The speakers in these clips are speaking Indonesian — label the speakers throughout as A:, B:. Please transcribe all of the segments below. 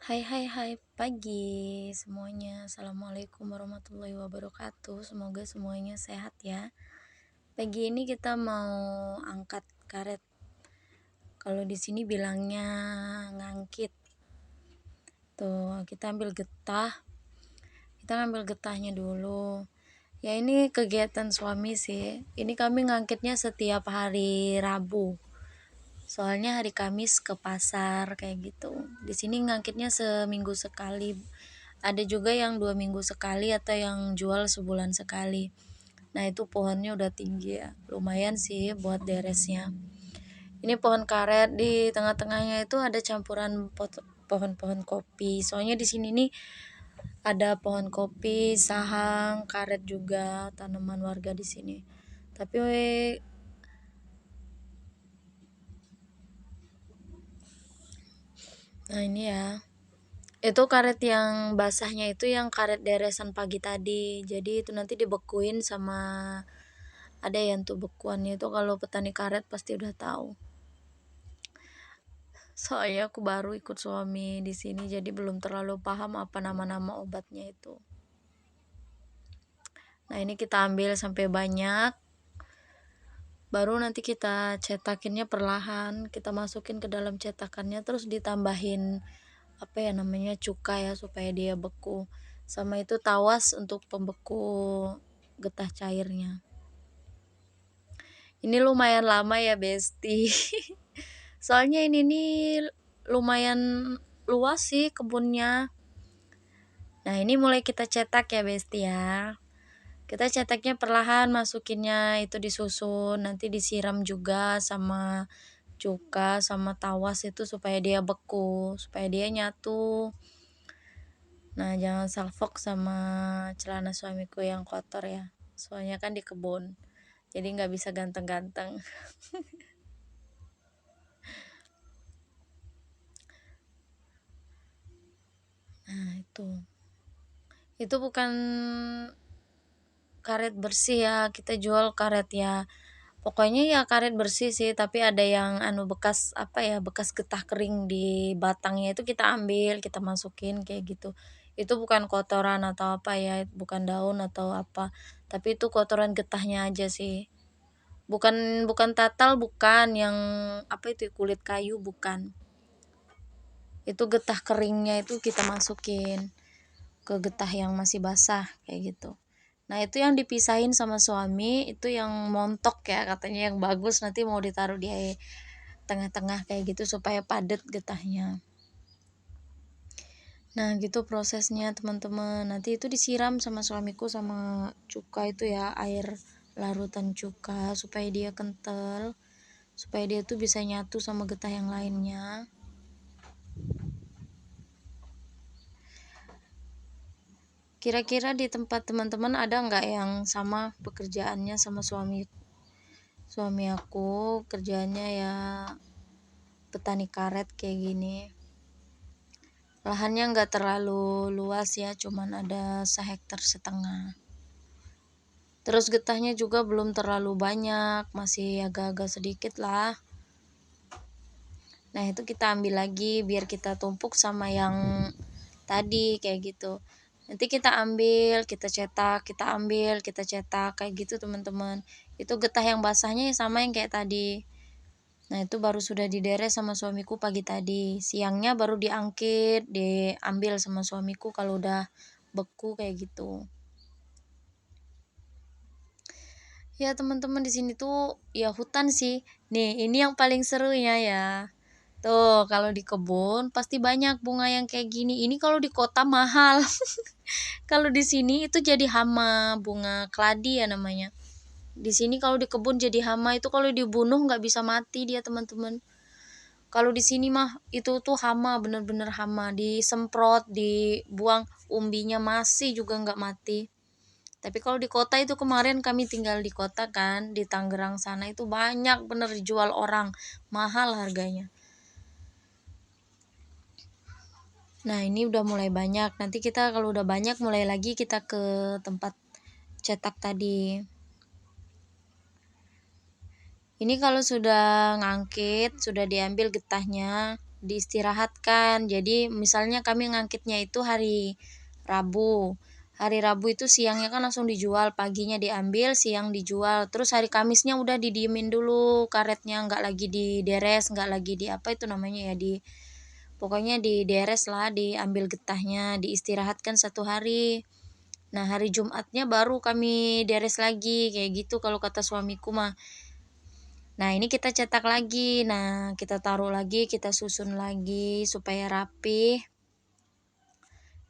A: Hai hai hai pagi semuanya. Assalamualaikum warahmatullahi wabarakatuh. Semoga semuanya sehat ya. Pagi ini kita mau angkat karet. Kalau di sini bilangnya ngangkit. Tuh, kita ambil getah. Kita ngambil getahnya dulu. Ya ini kegiatan suami sih. Ini kami ngangkitnya setiap hari Rabu. Soalnya hari Kamis ke pasar kayak gitu. Di sini ngangkitnya seminggu sekali. Ada juga yang 2 minggu sekali atau yang jual sebulan sekali. Nah itu pohonnya udah tinggi ya, lumayan sih buat deresnya. Ini pohon karet, di tengah-tengahnya itu ada campuran pohon-pohon kopi. Soalnya di sini nih ada pohon kopi, sahang, karet juga tanaman warga di sini. Tapi nah ini ya. Itu karet yang basahnya itu yang karet deresan pagi tadi. Jadi itu nanti dibekuin sama ada yang tuh bekuannya itu, kalau petani karet pasti udah tahu. Soalnya aku baru ikut suami di sini jadi belum terlalu paham apa nama-nama obatnya itu. Nah, ini kita ambil sampai banyak. Baru nanti kita cetakinnya perlahan, kita masukin ke dalam cetakannya terus ditambahin apa ya namanya cuka ya supaya dia beku. Sama itu tawas untuk pembeku getah cairnya. Ini lumayan lama ya, Besti. Soalnya ini nih lumayan luas sih kebunnya. Nah, ini mulai kita cetak ya, Besti ya. Kita cetaknya perlahan, masukinnya itu disusun, nanti disiram juga sama cuka sama tawas itu supaya dia beku, supaya dia nyatu. Nah, jangan salfok sama celana suamiku yang kotor ya. Soalnya kan di kebun. Jadi nggak bisa ganteng-ganteng. Nah, itu. Itu bukan karet bersih ya, kita jual karet ya. Pokoknya ya karet bersih sih, tapi ada yang bekas apa ya, bekas getah kering di batangnya itu kita ambil, kita masukin kayak gitu. Itu bukan kotoran atau apa ya, bukan daun atau apa, tapi itu kotoran getahnya aja sih. Bukan bukan tatal, bukan yang apa itu kulit kayu, bukan. Itu getah keringnya itu kita masukin ke getah yang masih basah kayak gitu. Nah, itu yang dipisahin sama suami, itu yang montok ya katanya, yang bagus nanti mau ditaruh di tengah-tengah kayak gitu supaya padat getahnya. Nah, gitu prosesnya teman-teman. Nanti itu disiram sama suamiku sama cuka itu ya, air larutan cuka supaya dia kental, supaya dia tuh bisa nyatu sama getah yang lainnya. Kira-kira di tempat teman-teman ada nggak yang sama pekerjaannya sama suami aku, kerjanya ya petani karet kayak gini. Lahannya nggak terlalu luas ya, cuman ada 1,5 hektar. Terus getahnya juga belum terlalu banyak, masih agak-agak sedikit lah. Nah, itu kita ambil lagi biar kita tumpuk sama yang tadi kayak gitu. Nanti kita ambil, kita cetak, kita ambil, kita cetak kayak gitu teman-teman. Itu getah yang basahnya sama yang kayak tadi. Nah, itu baru sudah diderek sama suamiku pagi tadi. Siangnya baru diangkit, diambil sama suamiku kalau udah beku kayak gitu. Ya, teman-teman, di sini tuh ya hutan sih. Nih, ini yang paling serunya ya. Tuh, kalau di kebun pasti banyak bunga yang kayak gini. Ini kalau di kota mahal. Kalau di sini itu jadi hama, bunga keladi ya namanya. Di sini kalau di kebun jadi hama, itu kalau dibunuh nggak bisa mati dia, teman-teman. Kalau di sini mah itu tuh hama, bener-bener hama, disemprot, dibuang umbinya masih juga nggak mati. Tapi kalau di kota itu, kemarin kami tinggal di kota kan, di Tangerang sana, itu banyak bener dijual orang, mahal harganya. Nah, ini udah mulai banyak. Nanti kita kalau udah banyak mulai lagi kita ke tempat cetak tadi. Ini kalau sudah ngangkit, sudah diambil getahnya, diistirahatkan. Jadi misalnya kami ngangkitnya itu hari Rabu. Hari Rabu itu siangnya kan langsung dijual, paginya diambil, siang dijual. Terus hari Kamisnya udah didiemin dulu karetnya, nggak lagi dideres, nggak lagi di apa itu namanya ya, pokoknya dideres lah, diambil getahnya, diistirahatkan 1 hari. Nah hari Jumatnya baru kami deres lagi, kayak gitu kalau kata suamiku mah. Nah ini kita cetak lagi, nah kita taruh lagi, kita susun lagi supaya rapi.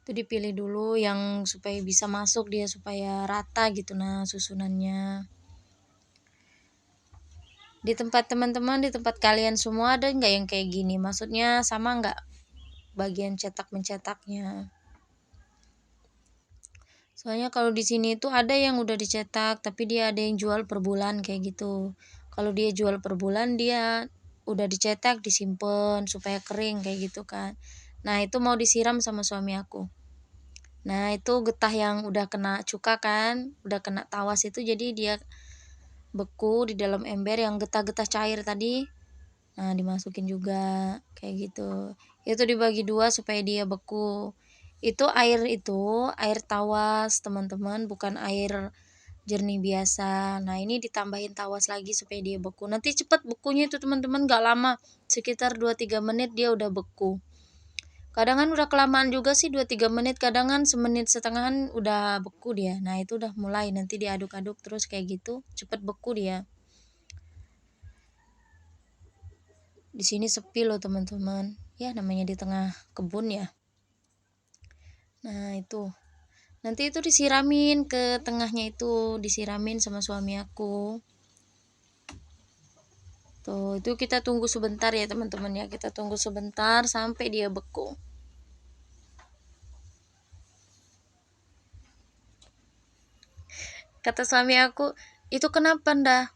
A: Itu dipilih dulu yang supaya bisa masuk dia, supaya rata gitu nah susunannya. Di tempat teman-teman, di tempat kalian semua ada nggak yang kayak gini? Maksudnya sama nggak bagian cetak mencetaknya? Soalnya kalau di sini itu ada yang udah dicetak, tapi dia ada yang jual per bulan kayak gitu. Kalau dia jual per bulan, dia udah dicetak, disimpan supaya kering kayak gitu kan. Nah, itu mau disiram sama suami aku. Nah, itu getah yang udah kena cuka kan, udah kena tawas itu, jadi dia beku di dalam ember yang getah-getah cair tadi. Nah, dimasukin juga kayak gitu. Itu dibagi 2 supaya dia beku. Itu air tawas, teman-teman, bukan air jernih biasa. Nah, ini ditambahin tawas lagi supaya dia beku. Nanti cepat bekunya itu, teman-teman, gak lama. Sekitar 2-3 menit dia udah beku. Kadang kan udah kelamaan juga sih 2-3 menit, kadang kan semenit setengahan udah beku dia. Nah, itu udah mulai nanti diaduk-aduk terus kayak gitu, cepet beku dia. Di sini sepi loh teman-teman, ya namanya di tengah kebun ya. Nah itu nanti itu disiramin ke tengahnya, itu disiramin sama suami aku. Tuh itu kita tunggu sebentar ya teman-teman ya, kita tunggu sebentar sampai dia beku. Kata suami aku, itu kenapa ndah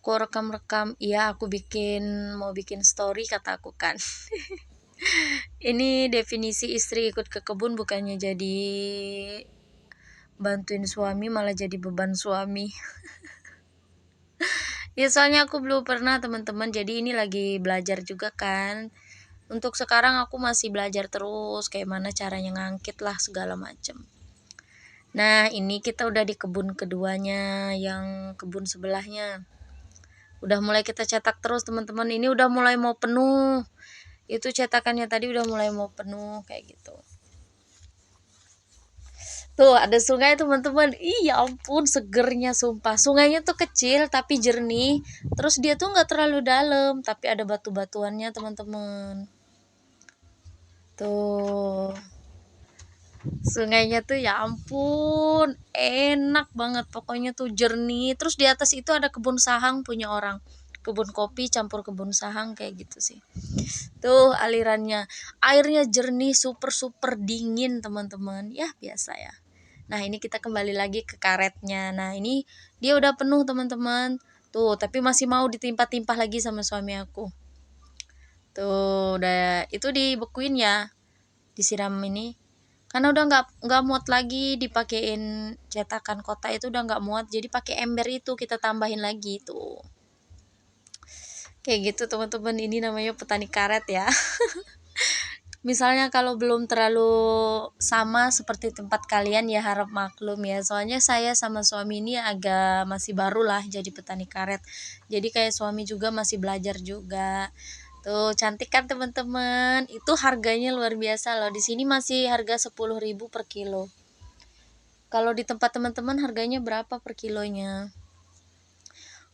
A: kok rekam-rekam? Iya aku mau bikin story kata aku kan. Ini definisi istri ikut ke kebun, bukannya jadi bantuin suami malah jadi beban suami. Ya soalnya aku belum pernah teman-teman, jadi ini lagi belajar juga kan. Untuk sekarang aku masih belajar terus kayak mana caranya ngangkit lah segala macam. Nah ini kita udah di kebun keduanya, yang kebun sebelahnya. Udah mulai kita cetak terus teman-teman, ini udah mulai mau penuh. Itu cetakannya tadi udah mulai mau penuh kayak gitu. Tuh ada sungai teman-teman, iya ampun segernya sumpah. Sungainya tuh kecil tapi jernih, terus dia tuh nggak terlalu dalam tapi ada batu-batuannya teman-teman. Tuh sungainya tuh ya ampun enak banget, pokoknya tuh jernih. Terus di atas itu ada kebun sahang punya orang, kebun kopi campur kebun sahang kayak gitu sih. Tuh alirannya, airnya jernih, super super dingin teman-teman, ya biasa ya. Nah ini kita kembali lagi ke karetnya. Nah ini dia udah penuh teman-teman. Tuh tapi masih mau ditimpah-timpah lagi sama suami aku. Tuh udah itu dibekuin ya, disiram ini. Karena udah nggak muat lagi dipakein cetakan kota itu, udah nggak muat. Jadi pakai ember itu kita tambahin lagi tuh. Kayak gitu teman-teman, ini namanya petani karet ya. Misalnya kalau belum terlalu sama seperti tempat kalian ya harap maklum ya, soalnya saya sama suami ini agak masih baru lah jadi petani karet, jadi kayak suami juga masih belajar juga. Tuh cantik kan teman-teman, itu harganya luar biasa loh, di sini masih harga 10.000 per kilo. Kalau di tempat teman-teman harganya berapa per kilonya?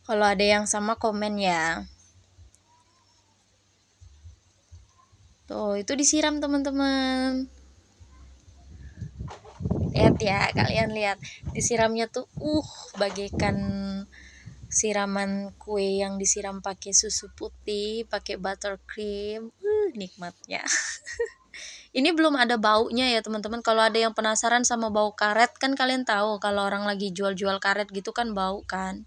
A: Kalau ada yang sama komen ya. Tuh itu disiram teman-teman, lihat ya, kalian lihat disiramnya tuh bagaikan siraman kue yang disiram pakai susu putih, pakai buttercream, nikmatnya. Ini belum ada baunya ya teman-teman. Kalau ada yang penasaran sama bau karet, kan kalian tahu kalau orang lagi jual-jual karet gitu kan bau kan.